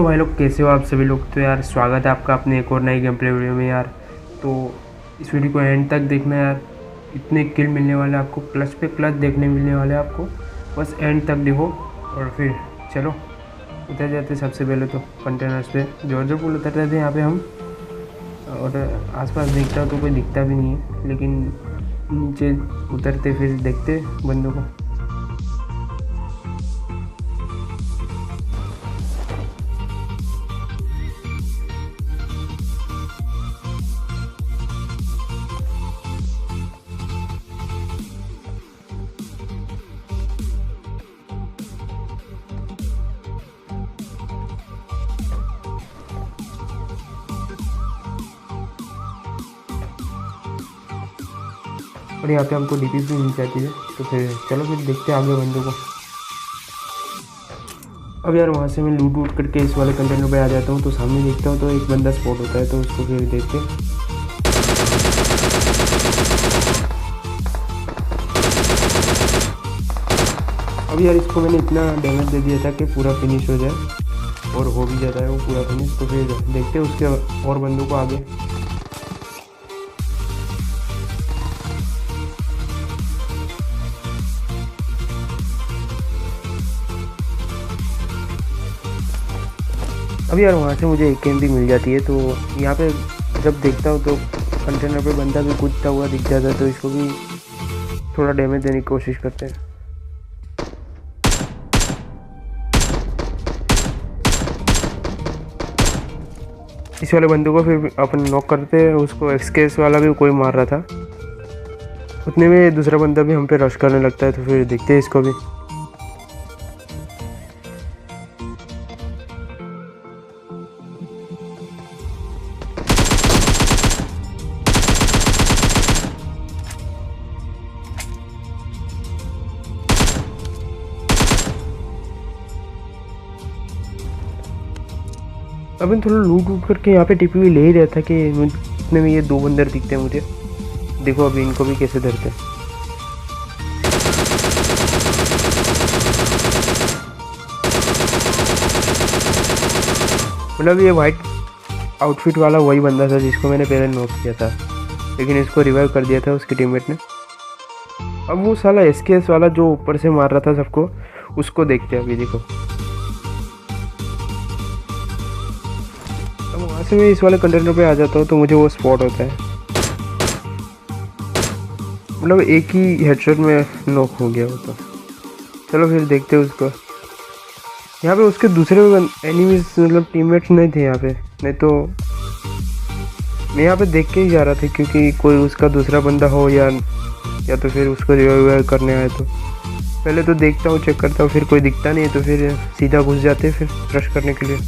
तो भाई लोग कैसे हो आप सभी लोग। तो यार स्वागत है आपका अपने एक और नई गेम प्ले वीडियो में यार। तो इस वीडियो को एंड तक देखना यार, इतने किल मिलने वाले आपको, क्लच पे क्लच देखने मिलने वाले आपको। बस एंड तक देखो और फिर चलो उतर जाते सबसे पहले तो कंटेनर्स पे। जॉर्जर पुल उतरते थे यहाँ पे हम, और आसपास देखता तो कोई दिखता भी नहीं है, लेकिन नीचे उतरते फिर देखते बंदों को। और यहाँ पे हमको डीपी भी मिल जाती है। तो फिर चलो फिर देखते हैं आगे बंदों को। अब यार वहाँ से मैं लूट वूट करके इस वाले कंटेनर पे आ जाता हूँ, तो सामने देखता हूँ तो एक बंदा स्पॉट होता है, तो उसको फिर देखते हैं। अब यार इसको मैंने इतना डैमेज दे दिया था कि पूरा फिनिश हो जाए, और हो भी जाता है वो पूरा फिनिश। तो फिर देखते हैं उसके और बंदों को आगे। अब यार वहाँ से मुझे एक भी मिल जाती है, तो यहाँ पे जब देखता हूँ तो कंटेनर पे बंदा भी कूदता हुआ दिख जाता है, तो इसको भी थोड़ा डैमेज देने की कोशिश करते हैं। इस वाले बंदे को फिर अपन नॉक करते हैं। उसको एक्सकेस वाला भी कोई मार रहा था, उतने में दूसरा बंदा भी हम पे रश करने लगता है, तो फिर देखते हैं इसको भी। अभी थोड़ा लूट वूट करके यहाँ पे टीपी ले ही रहा था कि इतने में ये दो बंदर दिखते हैं मुझे। देखो अभी इनको भी कैसे धरते हैं। मतलब ये वाइट आउटफिट वाला वही बंदा था जिसको मैंने पहले नॉक किया था, लेकिन इसको रिवाइव कर दिया था उसके टीममेट ने। अब वो साला एसकेएस वाला जो ऊपर से मार रहा था सबको, उसको देखते हैं अभी। देखो अब वहाँ से मैं इस वाले कंटेनर पे आ जाता हूँ, तो मुझे वो स्पॉट होता है। मतलब एक ही हेडशॉट में नॉक हो गया वो तो। चलो फिर देखते हैं उसको। यहाँ पे उसके दूसरे एनिमीज मतलब टीममेट्स नहीं थे यहाँ पे, नहीं तो मैं यहाँ पे देख के ही जा रहा था, क्योंकि कोई उसका दूसरा बंदा हो या तो फिर उसको रिवाइव करने आए। तो पहले तो देखता हूँ, चेक करता हूँ, फिर कोई दिखता नहीं है तो फिर सीधा घुस जाते हैं फिर रश करने के लिए।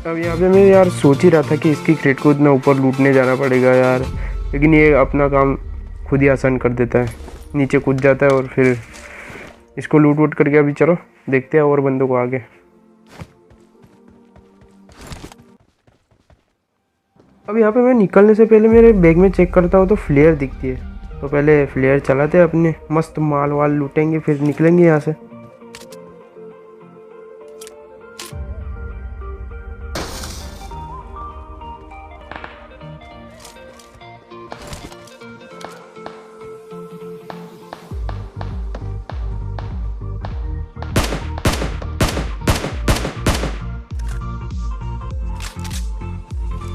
अब यहाँ पे मैं यार सोच ही रहा था कि इसकी क्रेट को इतना ऊपर लूटने जाना पड़ेगा यार, लेकिन ये अपना काम खुद ही आसान कर देता है, नीचे कूद जाता है और फिर इसको लूट वूट करके अभी चलो देखते हैं और बंदों को आगे। अब यहाँ पे मैं निकलने से पहले मेरे बैग में चेक करता हूँ तो फ्लेयर दिखती है, तो पहले फ्लेयर चलाते हैं, अपने मस्त माल वाल लूटेंगे फिर निकलेंगे यहाँ से।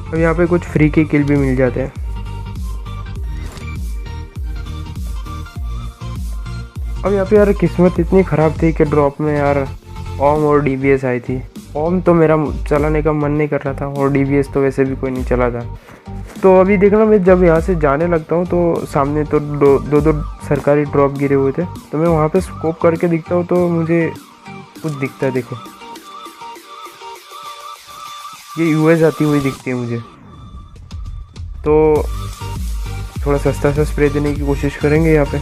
अब यहाँ पे कुछ फ्री के किल भी मिल जाते हैं। अब यहाँ पे यार किस्मत इतनी ख़राब थी कि ड्रॉप में यार ओम और डीबीएस आई थी। ओम तो मेरा चलाने का मन नहीं कर रहा था, और डीबीएस तो वैसे भी कोई नहीं चला था। तो अभी देखना, मैं जब यहाँ से जाने लगता हूँ तो सामने तो दो सरकारी ड्रॉप गिरे हुए थे, तो मैं वहाँ पे स्कोप करके दिखता हूँ तो मुझे कुछ दिखता है। देखो ये यूएस आती हुई दिखती है मुझे, तो थोड़ा सस्ता सा स्प्रे देने की कोशिश करेंगे यहाँ पे।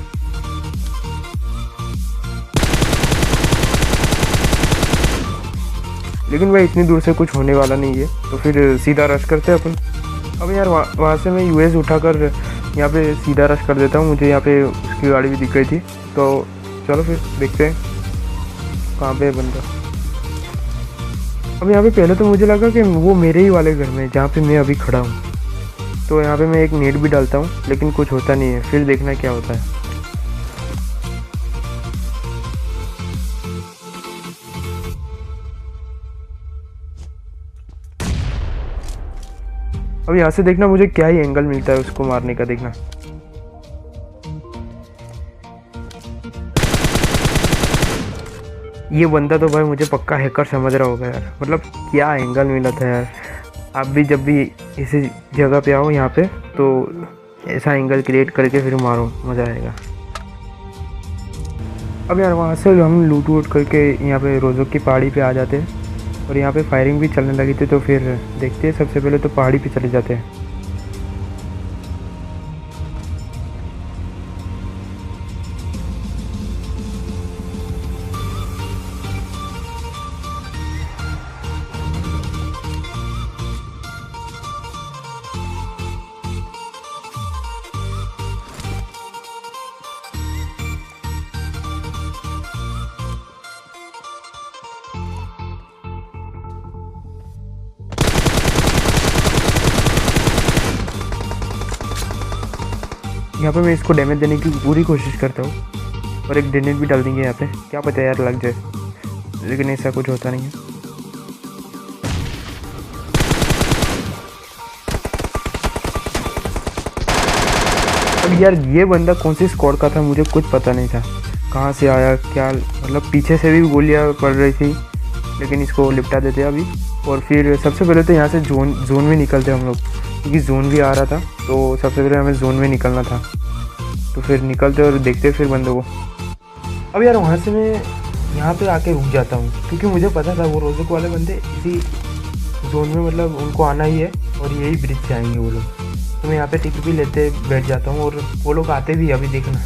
लेकिन भाई इतनी दूर से कुछ होने वाला नहीं है, तो फिर सीधा रश करते हैं अपन। अब यार वहाँ से मैं यूएस उठाकर यहाँ पे सीधा रश कर देता हूँ। मुझे यहाँ पे उसकी गाड़ी भी दिख गई थी, तो चलो फिर देखते हैं कहाँ पे है बंदा। अब यहाँ पे पहले तो मुझे लगा कि वो मेरे ही वाले घर में है जहाँ पे मैं अभी खड़ा हूँ, तो यहाँ पे मैं एक नेट भी डालता हूँ, लेकिन कुछ होता नहीं है। फिर देखना क्या होता है। अब यहाँ से देखना मुझे क्या ही एंगल मिलता है उसको मारने का, देखना। ये बंदा तो भाई मुझे पक्का हैकर समझ रहा होगा यार, मतलब क्या एंगल मिला था यार। आप भी जब भी इसी जगह पे आओ यहाँ पे, तो ऐसा एंगल क्रिएट करके फिर मारो, मज़ा आएगा। अब यार वहाँ से हम लूट वूट करके यहाँ पे रोज़ोक की पहाड़ी पे आ जाते हैं, और यहाँ पे फायरिंग भी चलने लगी थी, तो फिर देखते हैं। सबसे पहले तो पहाड़ी पे चले जाते हैं। यहाँ पे मैं इसको डैमेज देने की पूरी कोशिश करता हूँ, और एक ग्रेनेड भी डाल देंगे यहाँ पे, क्या पता यार लग जाए, लेकिन ऐसा कुछ होता नहीं है। अब यार ये बंदा कौन सी स्क्वाड का था मुझे कुछ पता नहीं था, कहाँ से आया क्या, मतलब पीछे से भी गोलियाँ पड़ रही थी, लेकिन इसको लिपटा देते अभी। और फिर सबसे पहले तो यहाँ से जोन में निकलते हम लोग, क्योंकि जोन भी आ रहा था, तो सबसे पहले हमें जोन में निकलना था। तो फिर निकलते और देखते फिर बंदों को। अब यार वहाँ से मैं यहाँ पे आके रुक जाता हूँ, क्योंकि मुझे पता था वो रोज़ोक वाले बंदे इसी जोन में, मतलब उनको आना ही है, और यही ब्रिज से आएंगे वो लोग। तो मैं यहाँ पे टिकट भी लेते बैठ जाता हूँ, और वो लोग आते भी, अभी देखना।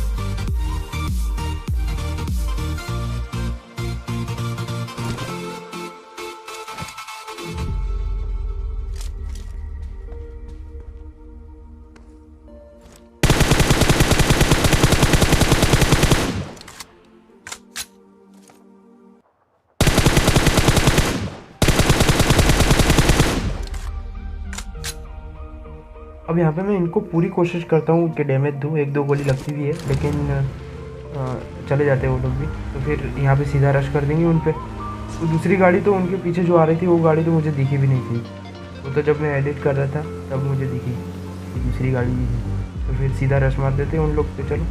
अब यहाँ पे मैं इनको पूरी कोशिश करता हूँ कि डैमेज दूँ, एक दो गोली लगती भी है, लेकिन चले जाते हैं वो लोग भी। तो फिर यहाँ पे सीधा रश कर देंगे उन पे। तो दूसरी गाड़ी तो उनके पीछे जो आ रही थी, वो गाड़ी तो मुझे दिखी भी नहीं थी, वो तो जब मैं एडिट कर रहा था तब मुझे दिखी कि दूसरी गाड़ी भी थी। तो फिर सीधा रश मार देते हैं उन लोग पे। चलो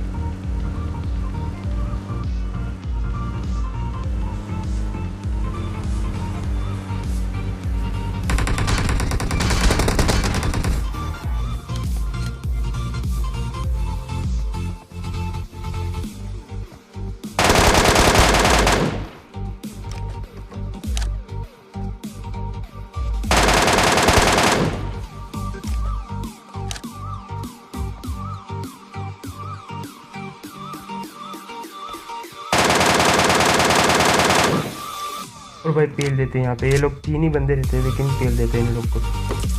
और भाई पेल देते हैं यहाँ पे, ये लोग 3 ही बंदे रहते हैं, लेकिन पेल देते हैं इन लोग को।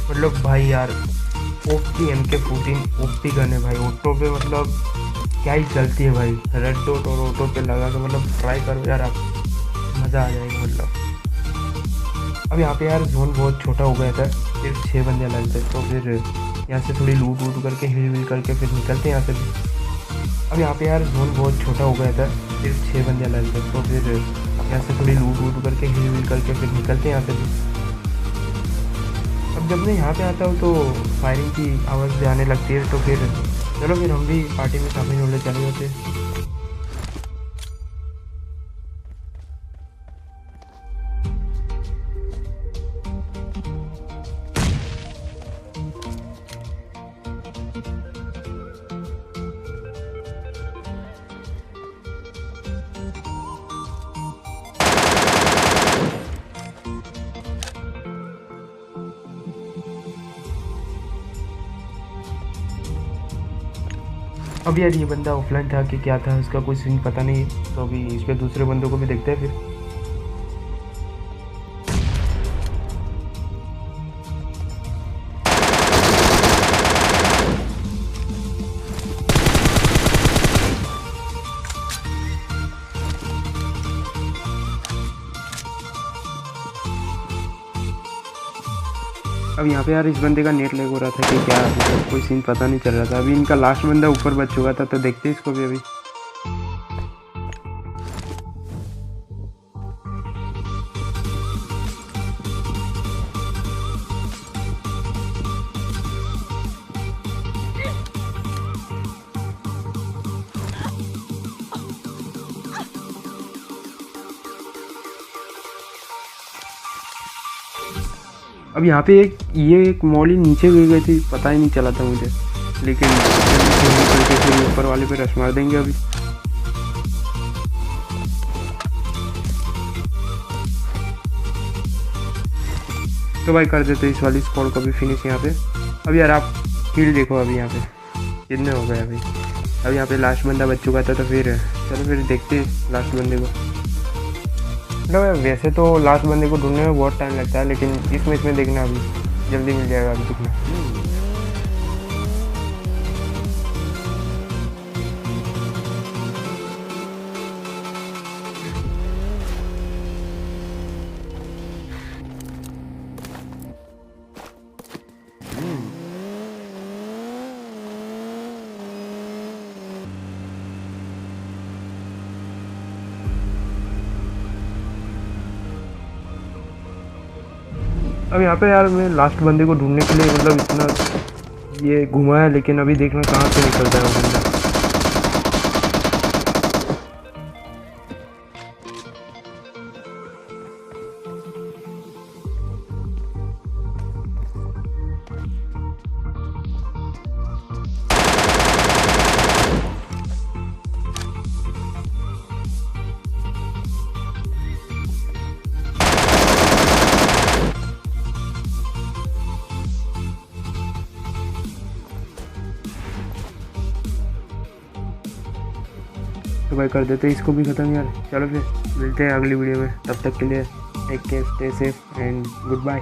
मतलब भाई यार ओपी MK14 ओपी गन है भाई, ऑटो पे मतलब क्या ही चलती है भाई। रेड डॉट और ऑटो पे लगा के मतलब ट्राई करो यार आप, मज़ा आ जाएगा मतलब। अब यहाँ पे यार जोन बहुत छोटा हो गया था, सिर्फ 6 बंदे लग थे, तो फिर यहाँ से थोड़ी लूट वूट करके हिल विल करके फिर निकलते हैं यहाँ से भी। अब यहाँ पे यार जोन बहुत छोटा हो गया था, सिर्फ 6 बंदे लग थे, तो फिर यहाँ से थोड़ी लूट वूट करके हिल विल करके फिर निकलते हैं यहाँ से भी। अब जब मैं यहाँ पे आता हूँ तो फायरिंग की आवाज़ भी आने लगती है, तो फिर चलो फिर हम भी पार्टी में शामिल होने चले जाते हैं। अब यार ये बंदा ऑफलाइन था कि क्या था, उसका कोई सीन पता नहीं है, तो अभी इस पे दूसरे बंदों को भी देखते हैं फिर। अब यहाँ पे यार इस बंदे का नेट लैग हो रहा था कि क्या, मतलब कोई सीन पता नहीं चल रहा था। अभी इनका लास्ट बंदा ऊपर बच चुका था, तो देखते हैं इसको भी अभी। अब यहाँ पे एक मॉली नीचे गिर गई थी, पता ही नहीं चला था मुझे, लेकिन जल्दी से ऊपर वाले पे रश मार देंगे अभी। तो भाई कर देते इस वाली स्क्वाड को भी फिनिश यहाँ पे। अब यार आप किल देखो अभी यहाँ पे कितने हो गए अभी। अब यहाँ पे लास्ट बंदा बच चुका था, तो फिर चलो फिर देखते हैं लास्ट बंदे को। मतलब वैसे तो लास्ट बंदे को ढूंढने में बहुत टाइम लगता है, लेकिन इस मैच में देखना अभी जल्दी मिल जाएगा अभी दिखना। अब यहाँ पे यार मैं लास्ट बंदे को ढूंढने के लिए मतलब इतना ये घुमा है, लेकिन अभी देखना कहाँ से निकलता है वो बंदा। तो भाई कर देते इसको भी ख़त्म यार। चलो फिर मिलते हैं अगली वीडियो में, तब तक के लिए take care, stay safe and good bye.